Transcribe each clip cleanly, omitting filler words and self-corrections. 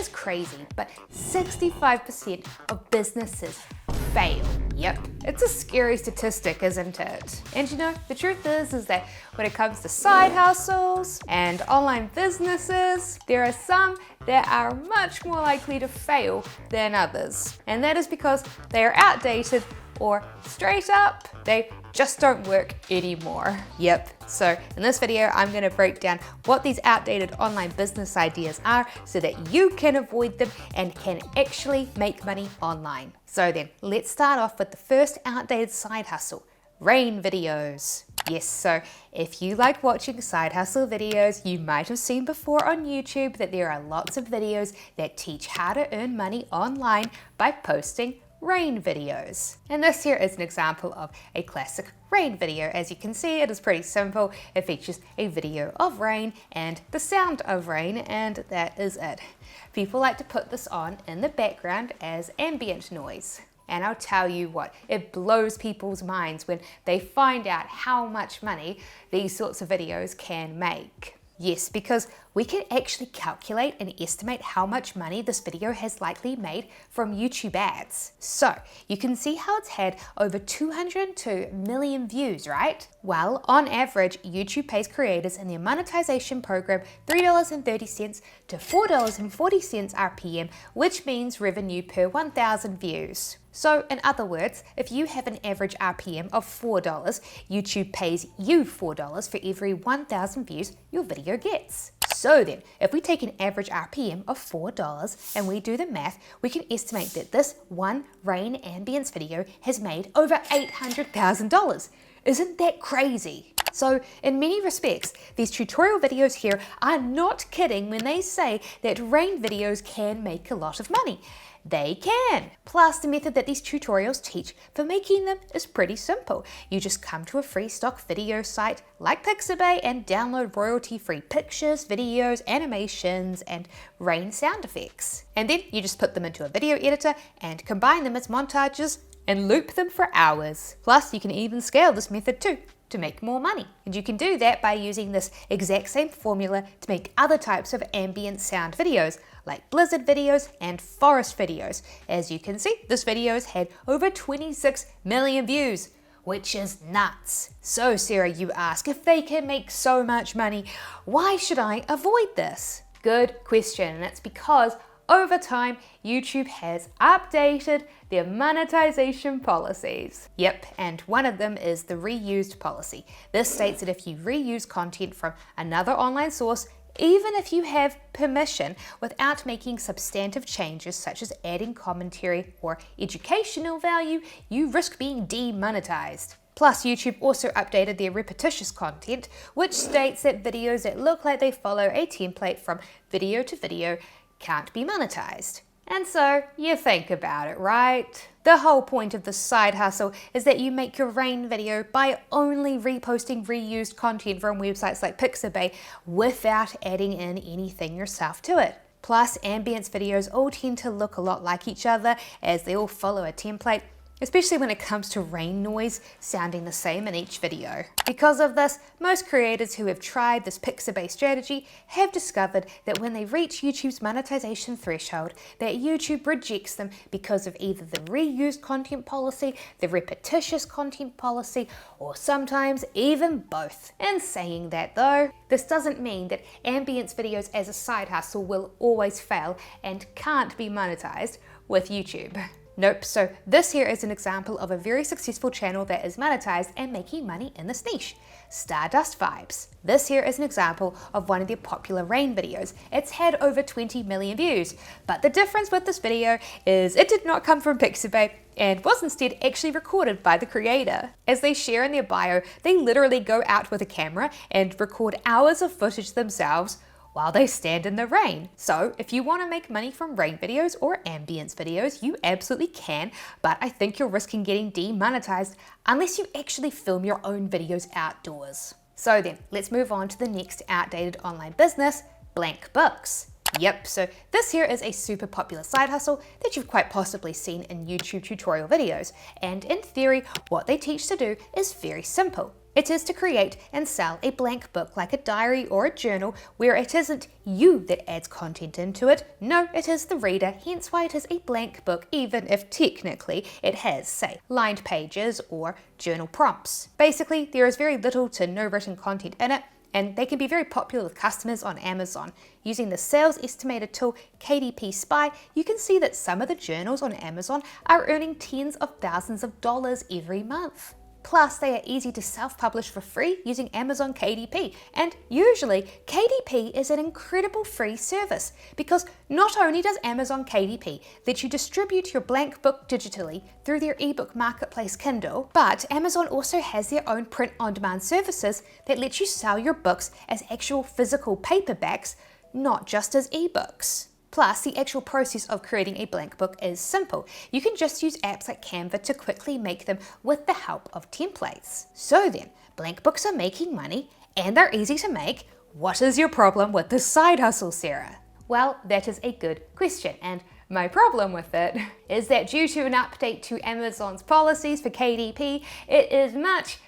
is crazy, but 65% of businesses fail. Yep, it's a scary statistic, isn't it? And you know, the truth is that when it comes to side hustles and online businesses, there are some that are much more likely to fail than others. And that is because they are outdated or straight up, they just don't work anymore. Yep, so in this video, I'm gonna break down what these outdated online business ideas are so that you can avoid them and can actually make money online. So then, let's start off with the first outdated side hustle, rain videos. Yes, so if you like watching side hustle videos, you might have seen before on YouTube that there are lots of videos that teach how to earn money online by posting rain videos. And this here is an example of a classic rain video. As you can see, it is pretty simple. It features a video of rain and the sound of rain, and that is it. People like to put this on in the background as ambient noise. And I'll tell you what, it blows people's minds when they find out how much money these sorts of videos can make. Yes, because we can actually calculate and estimate how much money this video has likely made from YouTube ads. So you can see how it's had over 202 million views, right? Well, on average, YouTube pays creators in their monetization program $3.30 to $4.40 RPM, which means revenue per 1,000 views. So in other words, if you have an average RPM of $4, YouTube pays you $4 for every 1,000 views your video gets. So then, if we take an average RPM of $4 and we do the math, we can estimate that this one rain ambience video has made over $800,000. Isn't that crazy? So in many respects, these tutorial videos here are not kidding when they say that rain videos can make a lot of money. They can. Plus, the method that these tutorials teach for making them is pretty simple. You just come to a free stock video site like Pixabay and download royalty-free pictures, videos, animations, and rain sound effects. And then you just put them into a video editor and combine them as montages and loop them for hours. Plus, you can even scale this method too to make more money. And you can do that by using this exact same formula to make other types of ambient sound videos, like blizzard videos and forest videos. As you can see, this video has had over 26 million views, which is nuts. So Sarah, you ask, if they can make so much money, why should I avoid this? Good question, and it's because over time, YouTube has updated their monetization policies. Yep, and one of them is the reused policy. This states that if you reuse content from another online source, even if you have permission, without making substantive changes such as adding commentary or educational value, you risk being demonetized. Plus, YouTube also updated their repetitious content, which states that videos that look like they follow a template from video to video can't be monetized. And so you think about it, right? The whole point of the side hustle is that you make your rain video by only reposting reused content from websites like Pixabay without adding in anything yourself to it. Plus, ambience videos all tend to look a lot like each other as they all follow a template, especially when it comes to rain noise sounding the same in each video. Because of this, most creators who have tried this Pixabay strategy have discovered that when they reach YouTube's monetization threshold, that YouTube rejects them because of either the reused content policy, the repetitious content policy, or sometimes even both. In saying that though, this doesn't mean that ambience videos as a side hustle will always fail and can't be monetized with YouTube. Nope, so this here is an example of a very successful channel that is monetized and making money in this niche, Stardust Vibes. This here is an example of one of their popular rain videos. It's had over 20 million views, but the difference with this video is it did not come from Pixabay and was instead actually recorded by the creator. As they share in their bio, they literally go out with a camera and record hours of footage themselves while they stand in the rain. So if you want to make money from rain videos or ambience videos, you absolutely can, but I think you're risking getting demonetized unless you actually film your own videos outdoors. So then, let's move on to the next outdated online business, blank books. Yep, so this here is a super popular side hustle that you've quite possibly seen in YouTube tutorial videos. And in theory, what they teach to do is very simple. It is to create and sell a blank book like a diary or a journal where it isn't you that adds content into it. No, it is the reader, hence why it is a blank book, even if technically it has, say, lined pages or journal prompts. Basically, there is very little to no written content in it, and they can be very popular with customers on Amazon. Using the sales estimator tool KDP Spy, you can see that some of the journals on Amazon are earning tens of thousands of dollars every month. Plus, they are easy to self-publish for free using Amazon KDP. And usually, KDP is an incredible free service because not only does Amazon KDP let you distribute your blank book digitally through their ebook marketplace Kindle, but Amazon also has their own print-on-demand services that let you sell your books as actual physical paperbacks, not just as ebooks. Plus, the actual process of creating a blank book is simple. You can just use apps like Canva to quickly make them with the help of templates. So then, blank books are making money and they're easy to make. What is your problem with this side hustle, Sarah? Well, that is a good question, and my problem with it is that due to an update to Amazon's policies for KDP, it is much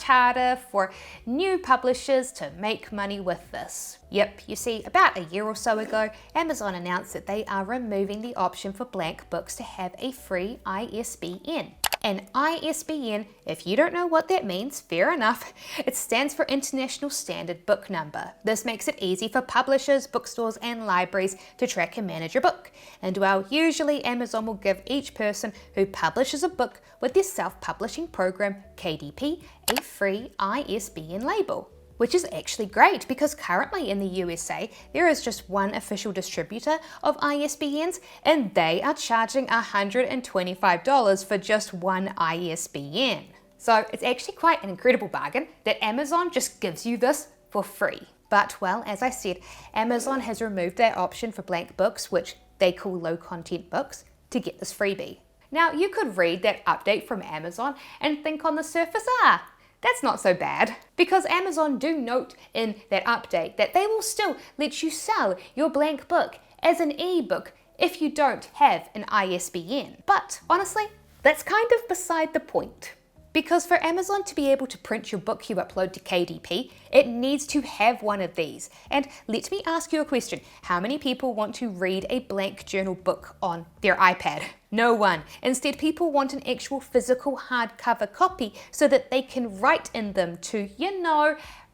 harder for new publishers to make money with this. Yep, you see, about a year or so ago, Amazon announced that they are removing the option for blank books to have a free ISBN. An ISBN, if you don't know what that means, fair enough, it stands for International Standard Book Number. This makes it easy for publishers, bookstores, and libraries to track and manage your book. And while usually Amazon will give each person who publishes a book with their self-publishing program, KDP, a free ISBN label. Which is actually great because currently in the USA, there is just one official distributor of ISBNs and they are charging $125 for just one ISBN. So it's actually quite an incredible bargain that Amazon just gives you this for free. But well, as I said, Amazon has removed their option for blank books, which they call low content books, to get this freebie. Now you could read that update from Amazon and think on the surface, that's not so bad, because Amazon do note in that update that they will still let you sell your blank book as an ebook if you don't have an ISBN. But honestly, that's kind of beside the point. Because for Amazon to be able to print your book you upload to KDP, it needs to have one of these. And let me ask you a question. How many people want to read a blank journal book on their iPad? No one. Instead, people want an actual physical hardcover copy so that they can write in them to,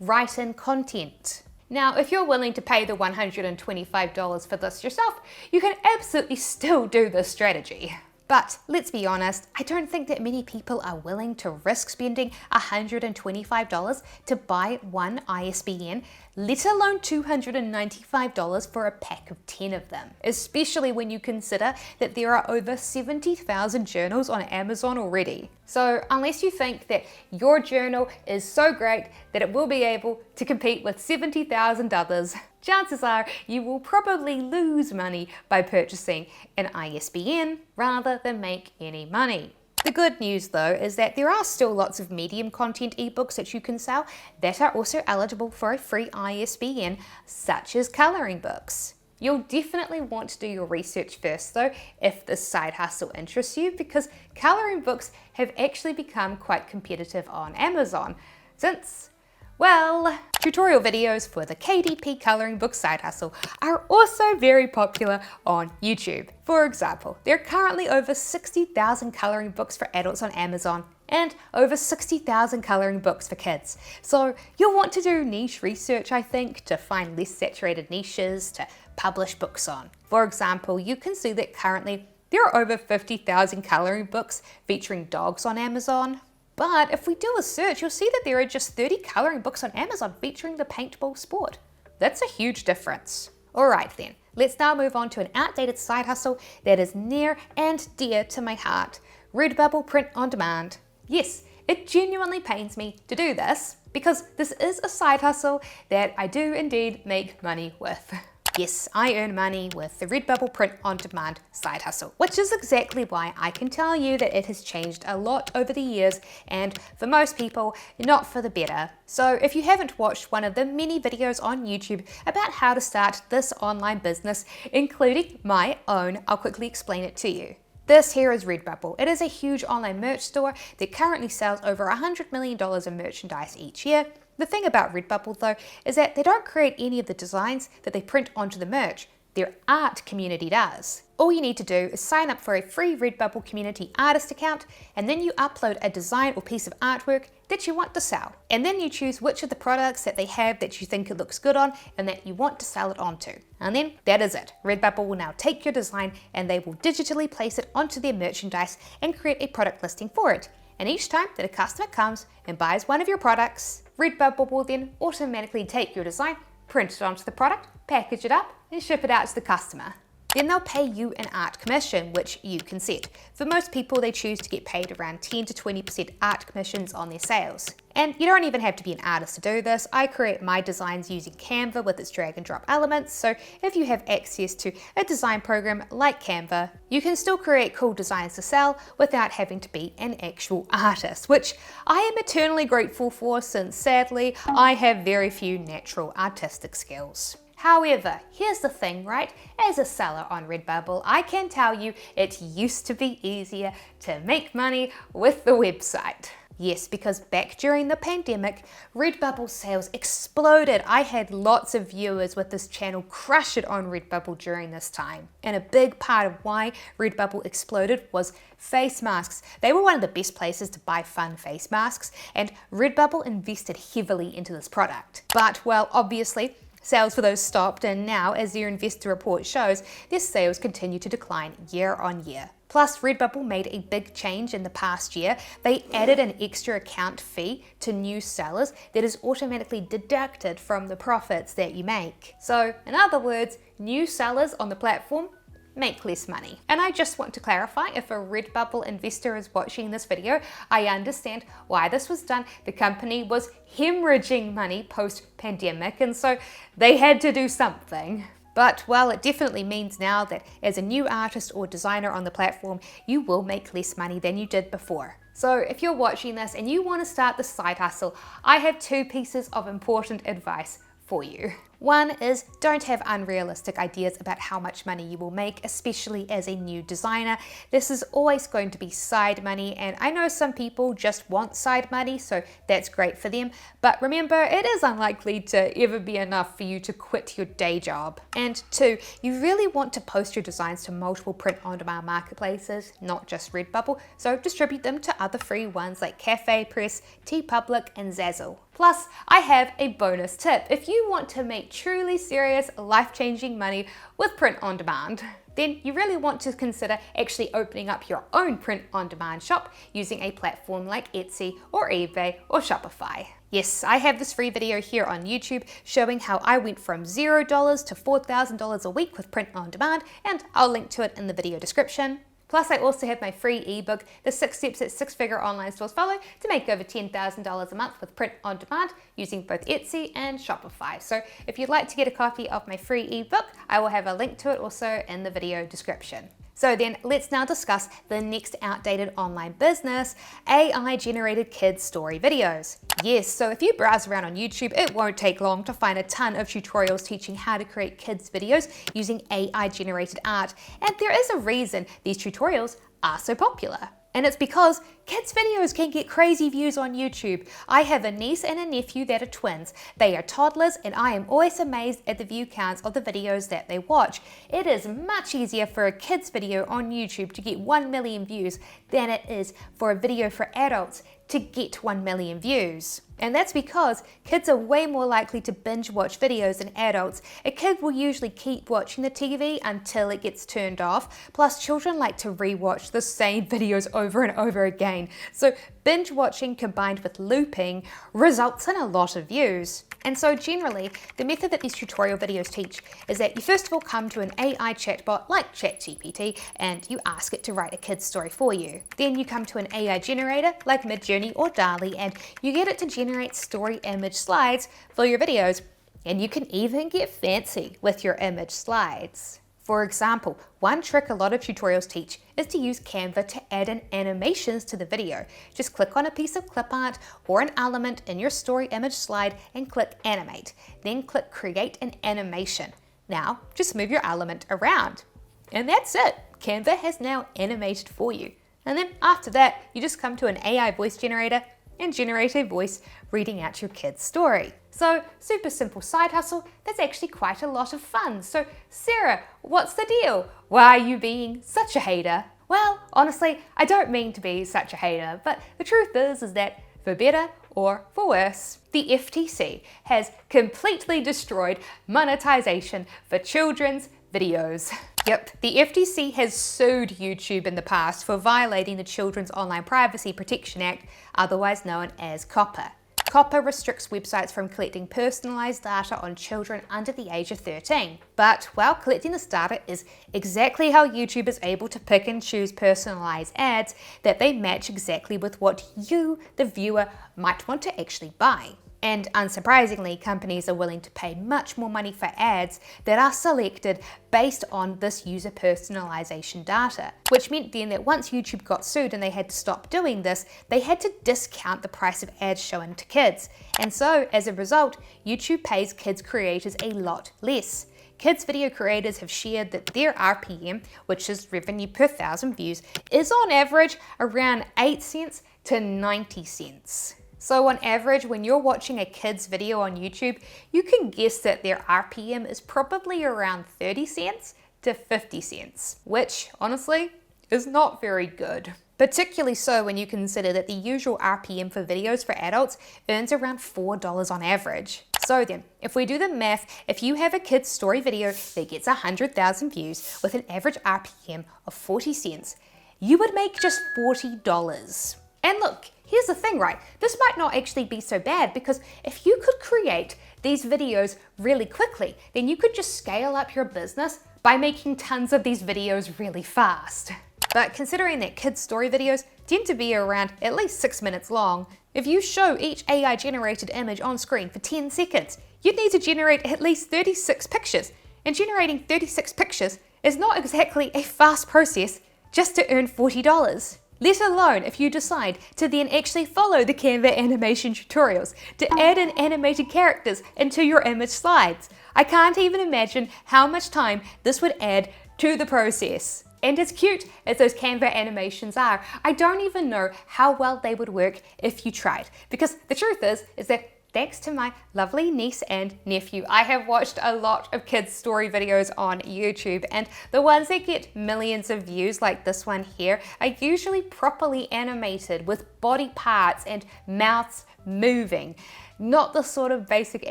write in content. Now, if you're willing to pay the $125 for this yourself, you can absolutely still do this strategy. But let's be honest, I don't think that many people are willing to risk spending $125 to buy one ISBN, let alone $295 for a pack of 10 of them, especially when you consider that there are over 70,000 journals on Amazon already. So unless you think that your journal is so great that it will be able to compete with 70,000 others, chances are you will probably lose money by purchasing an ISBN rather than make any money. The good news though is that there are still lots of medium content ebooks that you can sell that are also eligible for a free ISBN, such as coloring books. You'll definitely want to do your research first though if this side hustle interests you, because coloring books have actually become quite competitive on Amazon since, well, tutorial videos for the KDP coloring book side hustle are also very popular on YouTube. For example, there are currently over 60,000 coloring books for adults on Amazon and over 60,000 coloring books for kids. So you'll want to do niche research, I think, to find less saturated niches to publish books on. For example, you can see that currently there are over 50,000 coloring books featuring dogs on Amazon. But if we do a search, you'll see that there are just 30 coloring books on Amazon featuring the paintball sport. That's a huge difference. Alright then, let's now move on to an outdated side hustle that is near and dear to my heart. RedBubble Print On Demand. Yes, it genuinely pains me to do this because this is a side hustle that I do indeed make money with. Yes, I earn money with the RedBubble Print On Demand side hustle, which is exactly why I can tell you that it has changed a lot over the years, and for most people, not for the better. So if you haven't watched one of the many videos on YouTube about how to start this online business, including my own, I'll quickly explain it to you. This here is RedBubble. It is a huge online merch store that currently sells over $100 million in merchandise each year. The thing about RedBubble though is that they don't create any of the designs that they print onto the merch. Their art community does. All you need to do is sign up for a free RedBubble community artist account, and then you upload a design or piece of artwork that you want to sell. And then you choose which of the products that they have that you think it looks good on and that you want to sell it onto. And then that is it. RedBubble will now take your design and they will digitally place it onto their merchandise and create a product listing for it. And each time that a customer comes and buys one of your products, RedBubble will then automatically take your design, print it onto the product, package it up, and ship it out to the customer. Then they'll pay you an art commission, which you can set. For most people, they choose to get paid around 10 to 20% art commissions on their sales. And you don't even have to be an artist to do this. I create my designs using Canva with its drag and drop elements, so if you have access to a design program like Canva, you can still create cool designs to sell without having to be an actual artist, which I am eternally grateful for since sadly, I have very few natural artistic skills. However, here's the thing, right? As a seller on RedBubble, I can tell you it used to be easier to make money with the website. Yes, because back during the pandemic, RedBubble sales exploded. I had lots of viewers with this channel crush it on RedBubble during this time. And a big part of why RedBubble exploded was face masks. They were one of the best places to buy fun face masks, and RedBubble invested heavily into this product. But, well, obviously, sales for those stopped, and now, as their investor report shows, their sales continue to decline year on year. Plus, RedBubble made a big change in the past year. They added an extra account fee to new sellers that is automatically deducted from the profits that you make. So, in other words, new sellers on the platform make less money. And I just want to clarify, if a RedBubble investor is watching this video, I understand why this was done. The company was hemorrhaging money post-pandemic, and so they had to do something. But, well, it definitely means now that as a new artist or designer on the platform, you will make less money than you did before. So if you're watching this and you want to start the side hustle, I have 2 pieces of important advice for you. One is, don't have unrealistic ideas about how much money you will make, especially as a new designer. This is always going to be side money, and I know some people just want side money, so that's great for them. But remember, it is unlikely to ever be enough for you to quit your day job. And 2, you really want to post your designs to multiple print-on-demand marketplaces, not just RedBubble, so distribute them to other free ones like Cafe Press, TeePublic, and Zazzle. Plus, I have a bonus tip. If you want to make truly serious, life-changing money with print on demand, then you really want to consider actually opening up your own print on demand shop using a platform like Etsy or eBay or Shopify. Yes, I have this free video here on YouTube showing how I went from $0 to $4,000 a week with print on demand, and I'll link to it in the video description. Plus, I also have my free ebook, The 6 Steps That 6-Figure Online Stores Follow to Make Over $10,000 a Month with Print on Demand using both Etsy and Shopify. So if you'd like to get a copy of my free ebook, I will have a link to it also in the video description. So then let's now discuss the next outdated online business, AI-generated kids story videos. Yes, so if you browse around on YouTube, it won't take long to find a ton of tutorials teaching how to create kids videos using AI-generated art. And there is a reason these tutorials are so popular. And it's because kids' videos can get crazy views on YouTube. I have a niece and a nephew that are twins. They are toddlers, and I am always amazed at the view counts of the videos that they watch. It is much easier for a kids video on YouTube to get 1 million views than it is for a video for adults to get 1 million views. And that's because kids are way more likely to binge watch videos than adults. A kid will usually keep watching the TV until it gets turned off. Plus, children like to rewatch the same videos over and over again. So binge watching combined with looping results in a lot of views. And so generally, the method that these tutorial videos teach is that you first of all come to an AI chatbot like ChatGPT and you ask it to write a kid's story for you. Then you come to an AI generator like Midjourney or DALL-E and you get it to generate story image slides for your videos. And you can even get fancy with your image slides. For example, one trick a lot of tutorials teach is to use Canva to add in animations to the video. Just click on a piece of clip art or an element in your story image slide and click Animate. Then click Create an Animation. Now, just move your element around. And that's it. Canva has now animated for you. And then after that, you just come to an AI voice generator and generate a voice reading out your kid's story. So super simple side hustle that's actually quite a lot of fun. So Sarah, what's the deal? Why are you being such a hater? Well, honestly, I don't mean to be such a hater, but the truth is that for better or for worse, the FTC has completely destroyed monetization for children's videos. Yep, the FTC has sued YouTube in the past for violating the Children's Online Privacy Protection Act, otherwise known as COPPA. COPPA restricts websites from collecting personalized data on children under the age of 13. But while collecting this data is exactly how YouTube is able to pick and choose personalized ads that they match exactly with what you, the viewer, might want to actually buy. And unsurprisingly, companies are willing to pay much more money for ads that are selected based on this user personalization data, which meant then that once YouTube got sued and they had to stop doing this, they had to discount the price of ads shown to kids. And so, as a result, YouTube pays kids creators a lot less. Kids video creators have shared that their RPM, which is revenue per 1,000 views, is on average around 8 cents to 90 cents. So on average, when you're watching a kid's video on YouTube, you can guess that their RPM is probably around 30 cents to 50 cents, which honestly is not very good. Particularly so when you consider that the usual RPM for videos for adults earns around $4 on average. So then, if we do the math, if you have a kid's story video that gets 100,000 views with an average RPM of 40 cents, you would make just $40. And look, here's the thing, right? This might not actually be so bad because if you could create these videos really quickly, then you could just scale up your business by making tons of these videos really fast. But considering that kids' story videos tend to be around at least 6 minutes long, if you show each AI generated image on screen for 10 seconds, you'd need to generate at least 36 pictures. And generating 36 pictures is not exactly a fast process just to earn $40. Let alone if you decide to then actually follow the Canva animation tutorials to add in animated characters into your image slides. I can't even imagine how much time this would add to the process. And as cute as those Canva animations are, I don't even know how well they would work if you tried. Because the truth is that thanks to my lovely niece and nephew, I have watched a lot of kids' story videos on YouTube, and the ones that get millions of views, like this one here, are usually properly animated with body parts and mouths moving. Not the sort of basic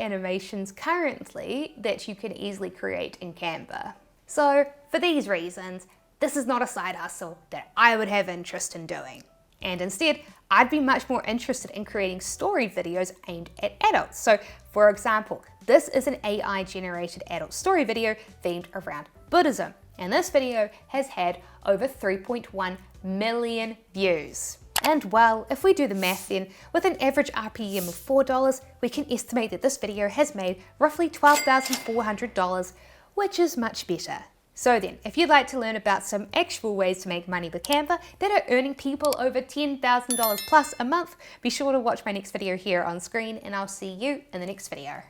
animations currently that you can easily create in Canva. So for these reasons, this is not a side hustle that I would have interest in doing. And instead, I'd be much more interested in creating story videos aimed at adults. So for example, this is an AI generated adult story video themed around Buddhism. And this video has had over 3.1 million views. And well, if we do the math then, with an average RPM of $4, we can estimate that this video has made roughly $12,400, which is much better. So then, if you'd like to learn about some actual ways to make money with Canva that are earning people over $10,000 plus a month, be sure to watch my next video here on screen, and I'll see you in the next video.